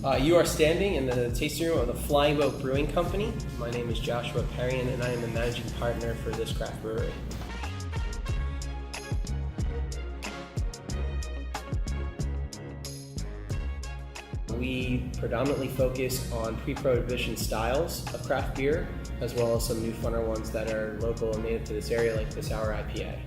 You are standing in the tasting room of the Flying Boat Brewing Company. My name is Joshua Perrian and I am the managing partner for this craft brewery. We predominantly focus on pre-prohibition styles of craft beer, as well as some new funner ones that are local and native to this area, like the Sour IPA.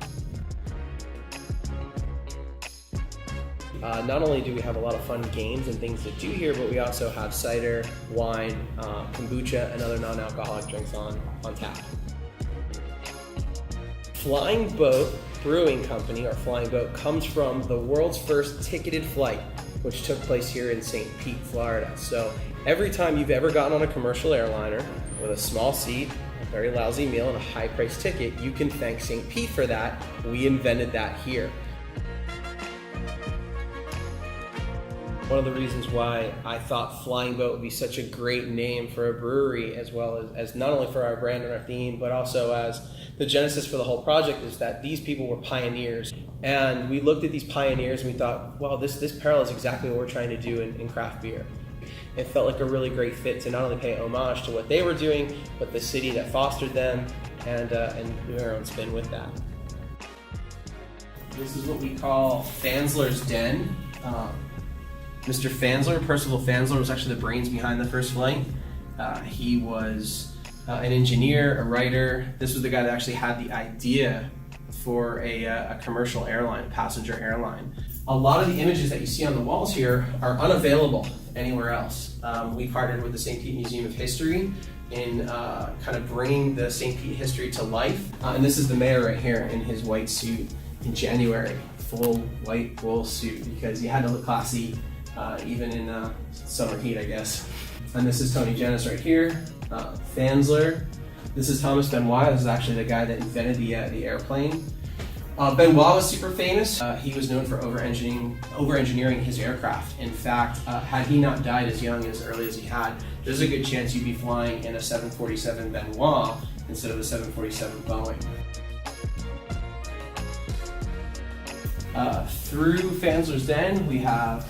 Not only do we have a lot of fun games and things to do here, but we also have cider, wine, kombucha, and other non-alcoholic drinks on tap. Flying Boat Brewing Company, or Flying Boat, comes from the world's first ticketed flight, which took place here in St. Pete, Florida. So every time you've ever gotten on a commercial airliner with a small seat, a very lousy meal, and a high-priced ticket, you can thank St. Pete for that. We invented that here. One of the reasons why I thought Flying Boat would be such a great name for a brewery, as well as not only for our brand and our theme, but also as the genesis for the whole project, is that these people were pioneers. And we looked at these pioneers and we thought, well, this parallels exactly what we're trying to do in craft beer. It felt like a really great fit to not only pay homage to what they were doing, but the city that fostered them, and do our own spin with that. This is what we call Fansler's Den. Mr. Fansler, Percival Fansler, was actually the brains behind the first flight. He was an engineer, a writer. This was the guy that actually had the idea for a commercial airline, a passenger airline. A lot of the images that you see on the walls here are unavailable anywhere else. We partnered with the St. Pete Museum of History in kind of bringing the St. Pete history to life. And this is the mayor right here in his white suit in January, full white wool suit, because he had to look classy even in summer heat, I guess. And this is Tony Janis right here, Fansler. This is Thomas Benoit. This is actually the guy that invented the airplane. Benoit was super famous. He was known for over-engineering his aircraft. In fact, had he not died as young as early as he had, there's a good chance you'd be flying in a 747 Benoit instead of a 747 Boeing. Through Fansler's Den, we have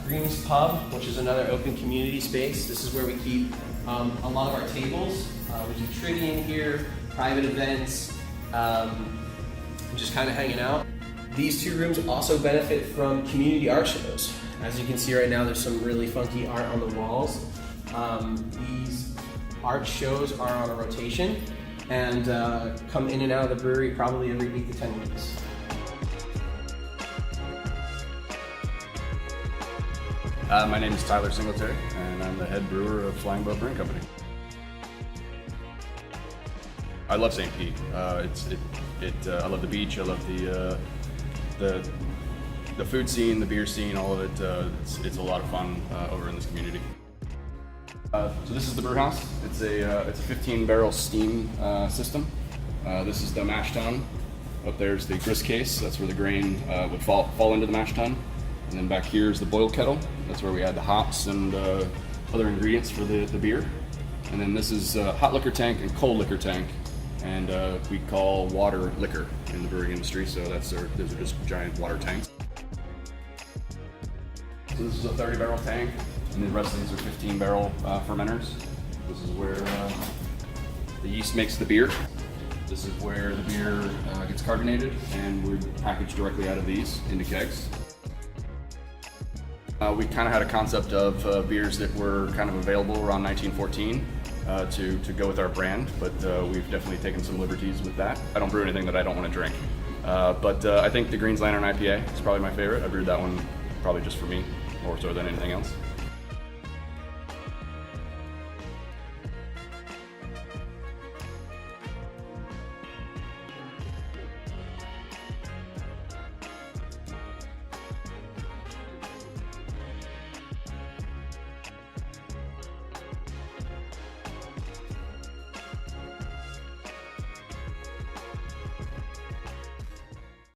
Green's Pub, which is another open community space. This is where we keep a lot of our tables. We do trivia in here, private events, just kind of hanging out. These two rooms also benefit from community art shows. As you can see right now, there's some really funky art on the walls. These art shows are on a rotation and come in and out of the brewery probably every 8 to 10 weeks. My name is Tyler Singletary, and I'm the head brewer of Flying Boat Brewing Company. I love St. Pete. I love the beach. I love the food scene, the beer scene, all of it. It's a lot of fun over in this community. So this is the brew house. It's a 15-barrel steam system. This is the mash tun. Up there's the grist case. That's where the grain would fall into the mash tun. And then back here is the boil kettle. That's where we add the hops and other ingredients for the beer. And then this is hot liquor tank and cold liquor tank. And we call water liquor in the brewing industry, so those are just giant water tanks. So this is a 30-barrel tank, and the rest of these are 15-barrel fermenters. This is where the yeast makes the beer. This is where the beer gets carbonated, and we're packaged directly out of these into kegs. We kind of had a concept of beers that were kind of available around 1914 to go with our brand, but we've definitely taken some liberties with that. I don't brew anything that I don't want to drink, but I think the Green's Lantern IPA is probably my favorite. I brewed that one probably just for me, more so than anything else.